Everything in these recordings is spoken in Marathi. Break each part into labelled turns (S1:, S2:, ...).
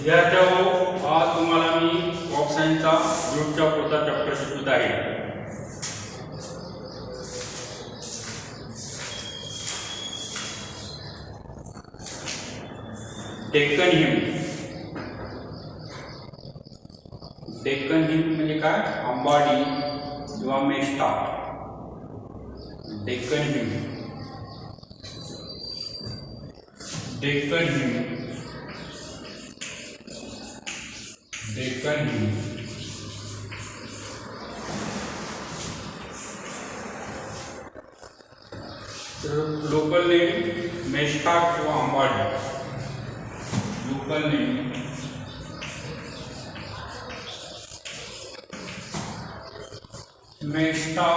S1: विद्यार्थ्यांनो, आज तुम्हाला मी वॉक सायन्सचा ग्रुपच्या पुढचा चॅप्टर शिकवत आहे. डेक्कन हिम. डेक्कन हिम म्हणजे काय? अंबाडी किंवा मेस्टा. डेक्कन हिम. डेक्कन हिम. डेक्कन हिम. लोकल नेम मेस्टा किंवा अंबाडी. लोकल नेम मेस्टा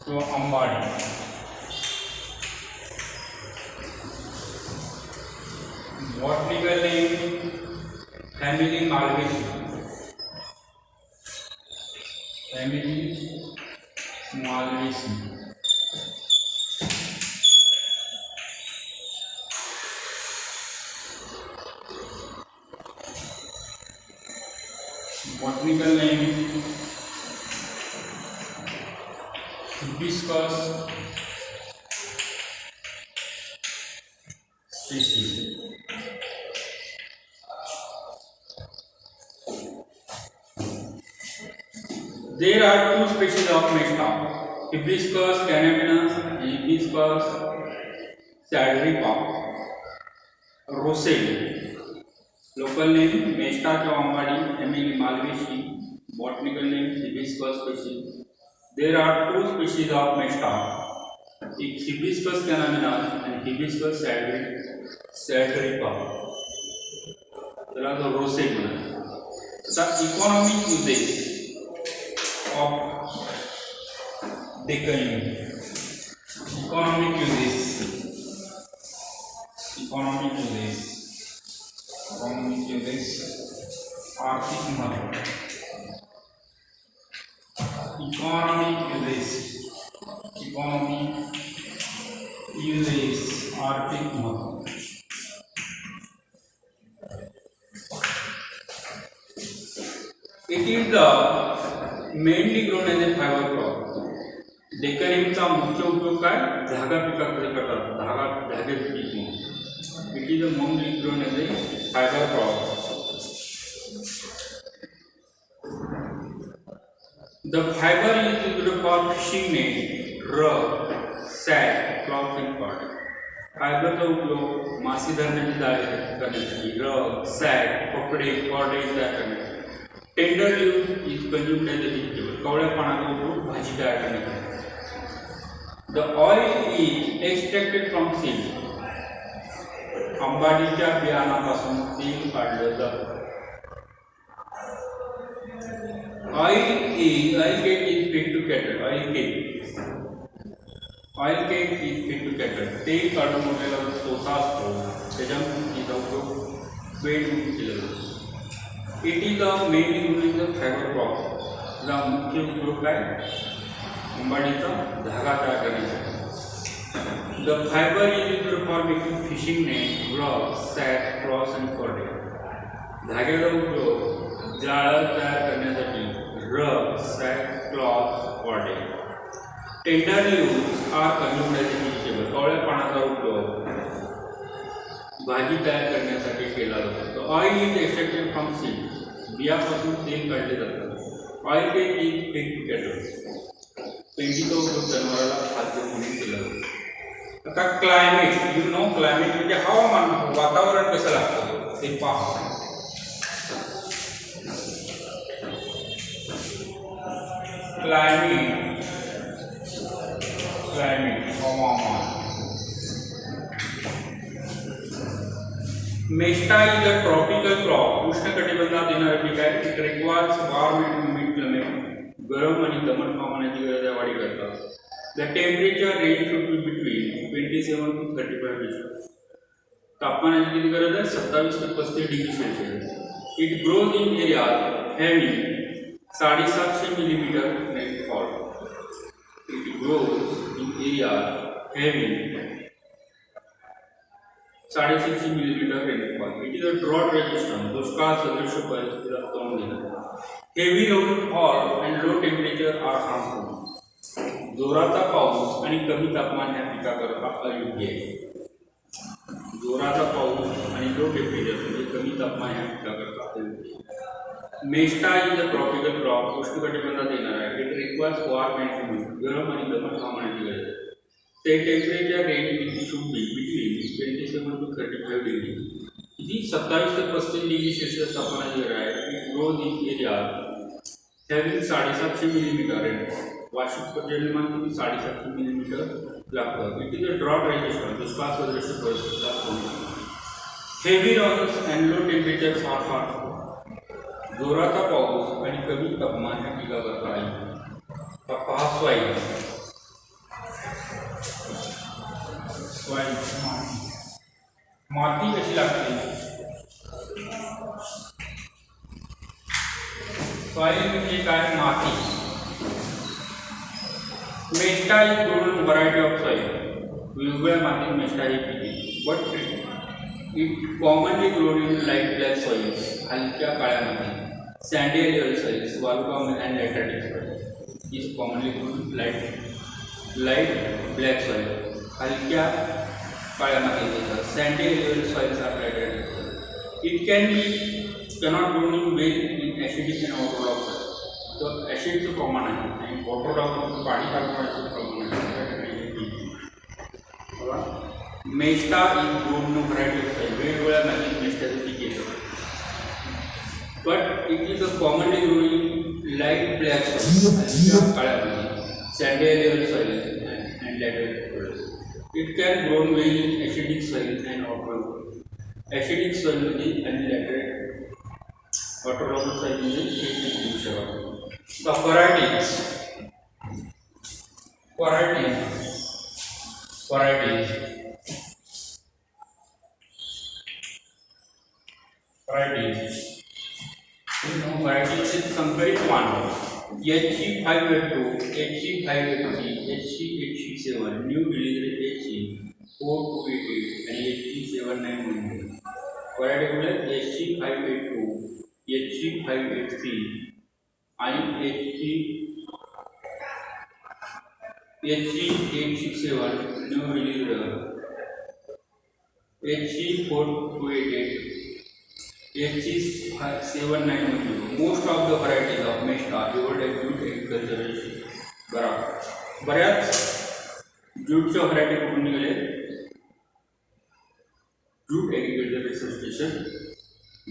S1: किंवा अंबाडी. Botanical name family Malvaceae. Family Malvaceae. Botanical name hibiscus species. There are two species of Mesta: Hibiscus cannabinus and Hibiscus sativa. Roselle. Local name Mesta Ambadi, family Malvaceae. Botanical name Hibiscus species. There are two species of Mesta: Hibiscus cannabinus and Hibiscus sativa. चला तो रोसेल म्हणा. आता इकॉनॉमिक उद्देश of Deccan Hill. Economic uses. Economic uses. Economic uses. आर्थिक महत्व. Economic uses. Economic uses. आर्थिक महत्व. It is the mainly grown as a fiber crop. Deccan हिमचा मुख्य उपयोग काय? धागा पिकाकडे करतात. धागे पीक म्हणून. It is a mainly grown as a fiber crop. The fiber is used for fishing net, rug, sack, cloth and cord. फायबरचा उपयोग मासे धरण्याची जाळी करण्यासाठी, रग, सॅक, कपडे, कॉर्ड तयार करण्यासाठी. Tender leaves is consumed as a vegetable. कवळ्या पानाचा उपयोग भाजी तयार करण्यासाठी. The oil is extracted from seed. अंबाडीच्या बियाणापासून तेल काढलं जातं. Oil cake is feed to cattle. Oil cake is feed to cattle. तेल काढून मोठ्याला तोता असतो, त्याच्यामुळे तिचा उपयोग पेंट म्हणून केला जातो. It is the mainly use the fibre crop. चा मुख्य उपयोग काय? अंबाडीचा धागा तयार करण्यासाठी. The fibre is used for making fishing net, rug, sack, cloth and cord. धाग्याचा उपयोग जाळं तयार करण्यासाठी, rug, sack, cloth, cord. Tender leaves are consumed as a vegetable. कवळ्या पानाचा उपयोग भाजी तयार करण्यासाठी केला जातो. Oil is extracted from seed. बियापासून तेल काढले जातात. Oil cake is feed to cattle. पेंडीचा उपयोग जनावराला खाद्य म्हणून केला जातो. आता क्लायमेट. यू नो क्लायमेट म्हणजे हवामान, वातावरण कसं लागतं ते पहा. क्लायमेट हवामान. Mesta is a tropical crop. उष्णकटिबंधात येणारे पीक आहे. It requires warm and humid climate. गरम आणि दमट हवामानाची गरज आहे, वाढी करतात. The temperature range should be between 27 to 35 degree. तापमानाची किती गरज आहे? 27 ते 35 degree Celsius. It grows in area having 750 millimetre rainfall. It grows in area having 650 millimetre rainfall. It is a drought resistant. दुष्काळ सदृश परिस्थितीला तोंड देणार. Heavy rainfall and low temperature are harmful. जोराचा पाऊस आणि कमी तापमान ह्या पिकाकरता अयोग्य आहे. जोराचा पाऊस आणि लो टेम्परेचर म्हणजे कमी तापमान ह्या पिकाकरता अयोग्य आहे. Mesta is a tropical crop. उष्णकटिबंधात येणार आहे. It requires warm and humid. गरम आणि दमट हवामानाची गरज आहे. ते temperature range should be between 27 to 35 degree. जी 27 ते 35 डिग्री सेल्सिअस तापमानाची गरज आहे. It grows in area having 750 millimetre rainfall. वार्षिक पर्जन्यमान किती 750 मिलीमीटर लागतं. It is a drought resistant. दुष्काळ सदृश परिस्थितीला तोंड देणार. Heavy rains and low temperature फार हार्मफुल. जोराचा पाऊस आणि कमी तापमान ह्या पिकाकरता आहे. पहा स्वाईल. माती कशी लागते. सॉइल म्हणजे काय. माती. Mesta is grown variety of soil. वेगवेगळ्या मातीत मेस्टा ही पिके. But it commonly grown in light black soil. हलक्या काळ्या माती. Sandy level soils. वालुका and laterite soil is commonly grown light black soil. हलक्या काळ्या मातीत येतात. Sandy level soils are laterite soil. It cannot grown in well in acidic and orthodox soil. तर ॲसिडचं प्रमाण आहे आणि ऑटोडॉक्स पाणी टाकण्याचं प्रमाण आहे. Mesta is grown variety of soil. वेगवेगळ्या मातीत मेस्टाचं पीक येतं. But it is a commonly growing light black soil. काळ्या माती. Sandy level soil and laterite soil. It can grown well in acidic soil and orthodox. Acidic सॉइलमध्ये आणि लॅटराइट ऑटोडॉक्स सॉइलमध्ये हे पीक घेऊ शकतो. The varieties. Varieties is संकरित मांडव. HC582, HC583, HC867, new delivery HC4288 आणि HC791. व्हरायटी कुठल्या. HC582, HC583 आणि HC867 new release. HC4288, HC791. Most of the varieties of mesta एवढ ज्यूट एग्रिकल्चर. बऱ्याच ज्यूटच्या व्हरायटी कुठून निघाले. ज्यूट एग्रिकल्चर रिसर्च स्टेशन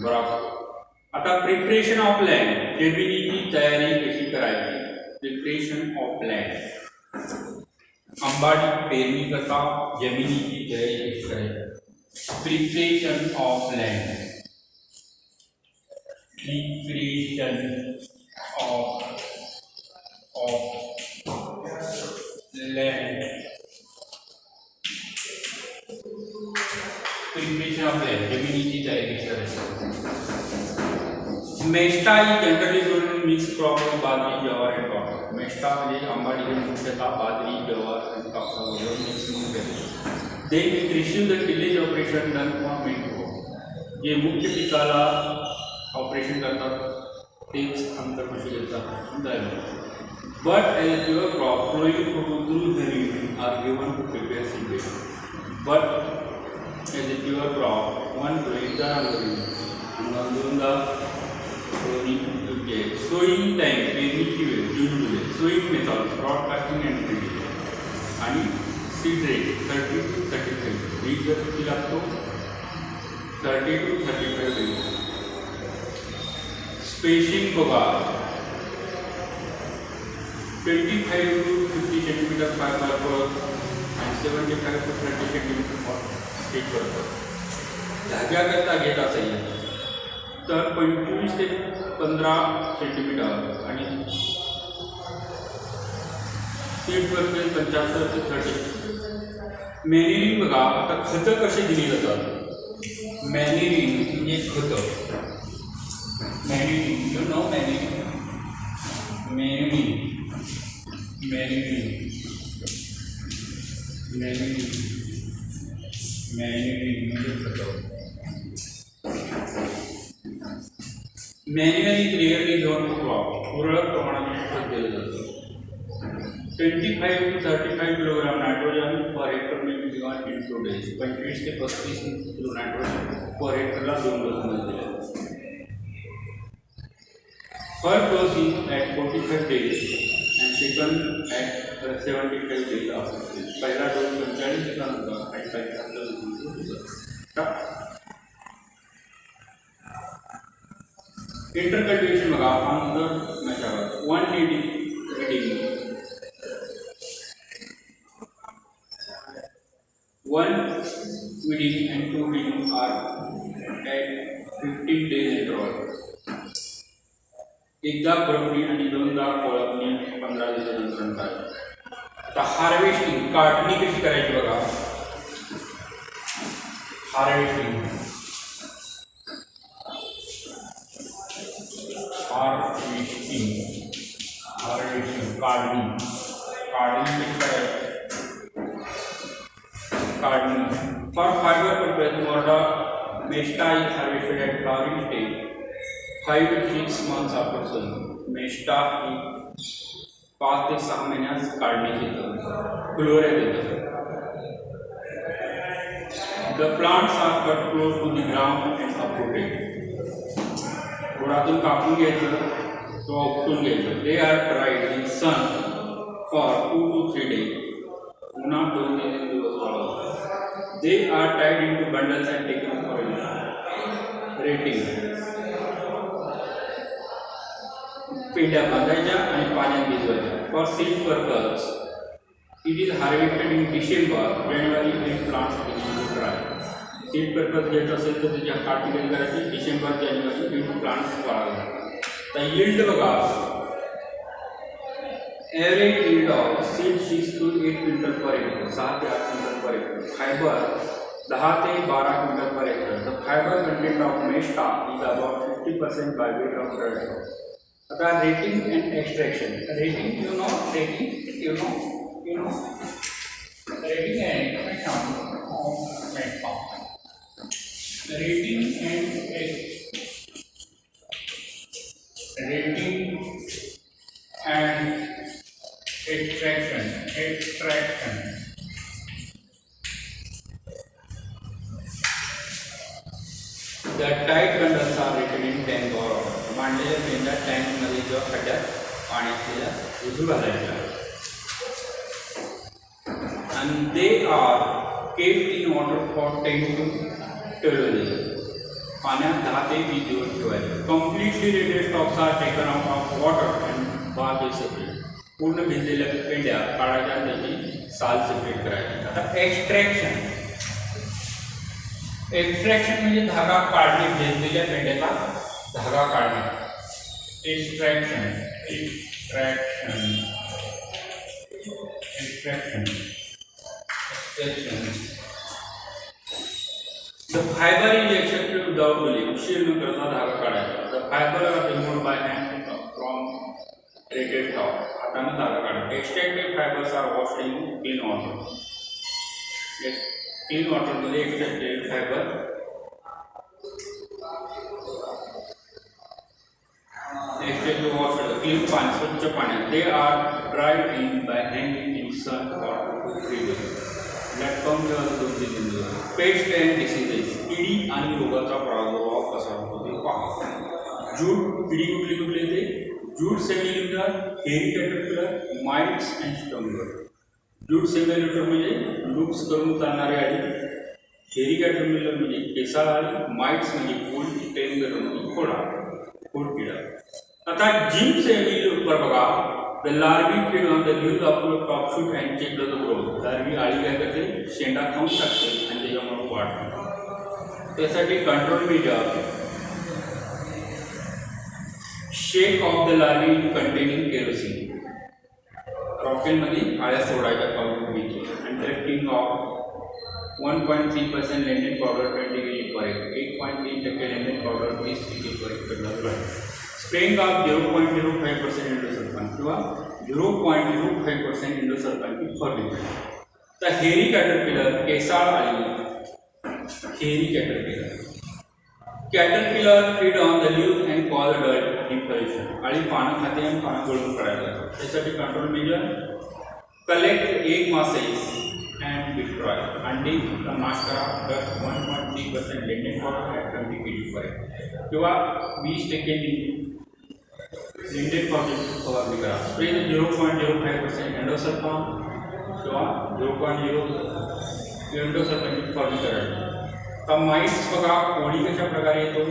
S1: बराबर. आता प्रिपरेशन ऑफ लँड. जमिनीची तयारी कशी करायची. Preparation of land. आंबाडी पेरणी करता जमिनीची तयारी कशी करायची. Preparation of land. Preparation of land. Preparation of land. जमिनीची तयारी कशी करायची. Mesta is generally grown mix crop of bajri, jowar and cotton. मेस्टा म्हणजे आंबाडी हे मुख्यतः बाजरी, ज्वार आणि कापसाबरोबर मिक्स म्हणून घेतात. They it receive the tillage operation done for main crop. जे मुख्य पिकाला ऑपरेशन करतात तेच आंतरकृषी घेतात. But as your crop flowing through the reed are given to prepare seed. But as a pure crop, one growing the दोनदा सोईंग टाईम पेरणीची वेळ जून जुलै. Sowing method broadcasting and trading. आणि सीड रेट 30 to 35. रीड जर किती लागतो 30 to 35 डेज. स्पेसिंग बघा 25 to 50 सेंटीमीटर फायबर परत आणि 75 to 30 सेंटीमीटर स्टेज करतात. धाग्याकरता घेत असेल तर 25 ते 15 सेंटीमीटर आणि सीड करते 75 ते 30. मॅन्युरिंग बघा. आता खतं कशी दिली जातात. मॅन्युरिंग म्हणजे खतं. Manuring you know manuring. Manual is rarely given to crop. तुरळक प्रमाणात खत दिलं जातं. 25 to 35 kilogram nitrogen per hectare में गिव्हन इन 2 days. 25 ते 35 किलो नायट्रोजन पर हेक्टरला 2 डोसमध्ये दिलं. First dose is at 45 days and second at 75 days after. पहिला डोस 45 दिवसानंतर आणि 75 दिवसानंतर. इंटरकल्टिवेशन बघा अंतर major 1 leading 1 weeding and 2 weeding are at 15 days interval. एकदा खुरपणी आणि दोनदा कोळपणी 15 दिवसानंतर करायची. आता हार्वेस्टिंग काढणी कशी करायची बघा. हार्वेस्टिंग काढणी कशी करायची. काढणी फॉर फायबर पर्पज मोरडा mesta is harvested at flowering stage 5 to 6 months after sowing. Mesta ही 5 ते 6 महिन्यात काढण्यात येतं. फ्लोरेट येतं. The plants are cut close to the ground and uprooted. बुडातून कापून घ्यायचं किंवा उपटून घ्यायचं. They are dried in sun for 2 to 3 days. उन्हात 2 ते 3 दिवस वाळवतात. They are tied into bundles and taken for rating. पेंड्या बांधायच्या आणि पाण्यात भिजवायच्या. For seed purpose it is harvested in December January when plants begin to dry. Seed purpose घ्यायचं असेल तर त्याची काढणी कधी करायची. December January when plants वाळायला. तर यील्ड बघा average yield of seed 6 to 8 quintal per hectare. 6 ते 8 क्विंटल पर हेक्टर. फायबर 10 ते 12 quintal per hectare. The fibre content of mesta is about 50% by weight of dry crop. आता retting and extraction. Retting retting and extraction of mesta. Retting and extraction. The tight bundles are written in tank or मांडलेल्या पेंड्या टँक मध्ये किंवा खड्ड्यात पाण्यातल्या भिजू घालायच्या. and they are kept in water for 10 to 12 days. पाण्यात 10 ते 20 दिवस ठेवायचे. completely ready stocks are taken out of water and बाग सेपरेट. पूर्ण भिजलेल्या पेंड्या काढायच्या आणि त्याची साल सेपरेट करायची. आता एक्स्ट्रॅक्शन म्हणजे धागा काढणे. भिजलेल्या पेंड्याचा धागा काढणे. Extraction. The fiber is extracted without drilling. उशीर न करता धागा काढायचा. The fiber are removed by hand from rated stock. हाताने धागा काढायचा. Extracted fibers are washed in clean water. Clean water मध्ये एक्स्ट्रॅक्टेड फायबर क्लीन पाणी स्वच्छ पाण्यात. They are dried in by hanging in sun for 3 days. Platform जेव्हा 2-3 दिवस. Pest and diseases. किडी आणि रोगाचा प्रादुर्भाव कसा होतो ते पहा. जूट किडी कुठली येते. जूट सेमिल्युलर, हेरी कॅटरपिलर, माइट्स अँड स्टंगर. जूट सेमिल्युलर म्हणजे लुप्स करून चालणारी अळी. हेरी कॅटरपिलर म्हणजे केसाळ अळी. माइट्स म्हणजे फूल. स्टेंगर म्हणजे खोड किडा. आता जिम सेमिल्युलर बघा. The larvae feed on the leaves of top shoot and check the growth. Larvae अळी काय करते. शेंडा खाऊन टाकते आणि त्याच्यामुळे वाढते. त्यासाठी control measure. Shake of the larvae containing kerosene. रॉकेलमध्ये आळ्या सोडायच्या पावडर घ्यायची. आणि drifting of 1.3% lindane powder 20 kg per hectare. 1.3% lindane powder 20 kg per hectare लागला. स्प्रेइंग ऑफ 0.05% इंडोसल्फान किंवा 0.05% इंडोसल्फान की फॉर डिग्री. तर हेरी कॅटरपिलर केसाळ अळी hairy caterpillar. Caterpillar feed on the leaves and cause adult deforestation. अळी पानं खाते आणि पानं गळून पडायला लागतात. त्यासाठी control major collect egg masses and destroy. अंडी नाश करा तर 1.3% लिंडेन फॉर्म at 20 kg किंवा 20% लिंडेन फॉर्म फवारणी करा. स्प्रे 0.05% एंडोसल्फान किंवा 0.0 एंडोसल्फानची फवारणी करायची. तर माइट्स बघा कोणी कशा प्रकारे येतो.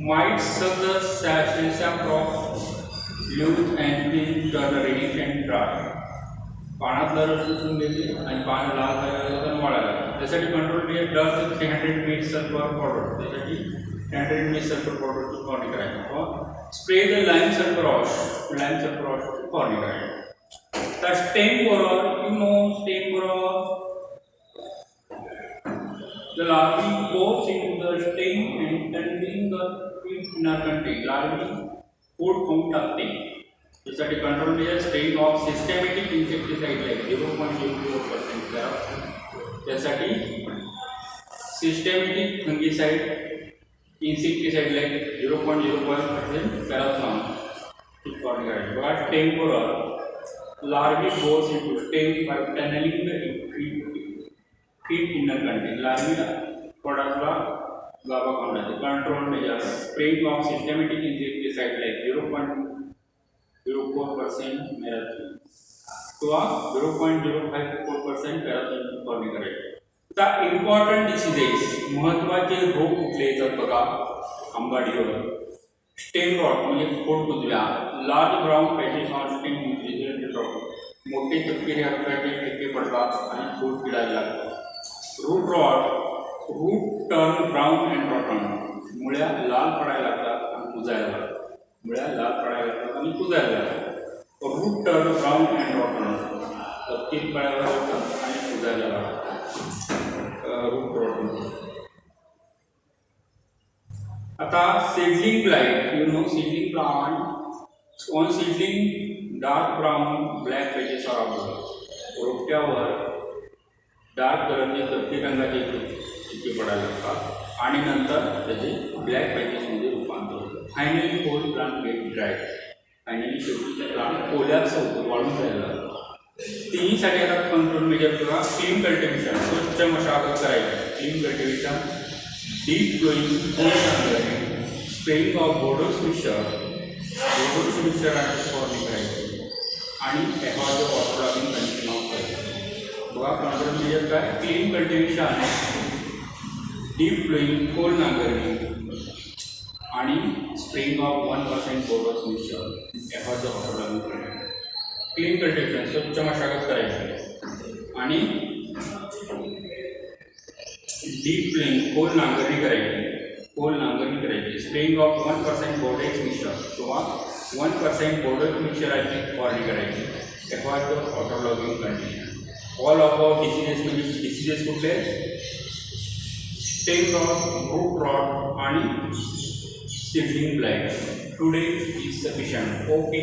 S1: Mites the sap crop leaves and green turn reddish and dry. पानातला रस शोषून घेते आणि पानं लाल करायला वाढायला. त्यासाठी कंट्रोल मेजर डर 300 ml सल्फर पावडर. त्यासाठी 300 ml सल्फर पावडरची फवारणी करायची किंवा स्प्रे द लाईम सल्फर ऑशची फवारणी करायची. तर stem borer stem borer the larvae goes into the stem and entering the inner content. Larvae food खाऊन टाकते. त्यासाठी control measure spraying of systematic insecticide like 0.04% करा. त्यासाठी systematic fungicide insecticide like 0.05% parathion फवारणी करायची. बघा stem borer larvae goes into stem by tunnelling the feed inner content. लार्वीला प्रोडक्टला गाभा खाऊन टाकते. Control measure spraying of systematic insecticide like 0.04% malathion किंवा 0.054% पॅराथॉन फवारणी करायची. आता इम्पॉर्टंट डिसिजेस महत्त्वाचे रोग कुठले येतात बघा आंबाडीवर. स्टेम रॉट म्हणजे खोड कुजव्या. Large brown patches on stem increase rot. मोठे तपकिरी हक्काचे ठिपके पडतात आणि खोड किडायला लागतात. Root turn brown and rotten. मुळ्या लाल पडायला लागतात आणि कुजायला लागतात. Root turn brown and rotten. तपकीर पडायला लागतात आणि कुजायला लागतात. Root rotten. आता seedling blight seedling plant on seedling dark brown black patches are observed. रोपट्यावर डार्क कलरचे तपकिरी रंगाचे चिठ्ठे पडायला लागतात आणि नंतर त्याचे ब्लॅक पॅचेसमध्ये रूपांतर होतं. Finally whole plant get dry. Finally शेवटी प्लांट कोलॅप्स होतो, वाळून जायला. तिन्हीसाठी आता कंट्रोल मेजर किंवा क्लीन कल्टिव्हेशन स्वच्छ मशागत करायची. Clean cultivation deep ploughing spraying of bordeaux mixture फवारणी करायची आणि एखादं वॉटर लॉगिंग कंटिन्यू करायचं. बघा कंट्रोल मेजर काय क्लीन कल्टिव्हेशन डीप फ्लोईंग खोल नांगरणी आणि स्प्रेइंग ऑफ 1% बोरस मिक्सचर एखादं वॉटर लॉगिंग करायचं. क्लीन कल्टिव्हेशन स्वच्छ मशागत करायची आणि डीप फ्लोईंग खोल नांगरणी करायची. स्प्रेइंग ऑफ 1% बोर्डेक्स मिक्सचर किंवा 1% बोर्डेक्स मिक्सचराची फवारणी करायची. एखादं water logging condition. All of diseases म्हणजे डिसीजेस कुठले स्टेम रॉट, रूट रॉट आणि seedling blight. Today is sufficient. Okay.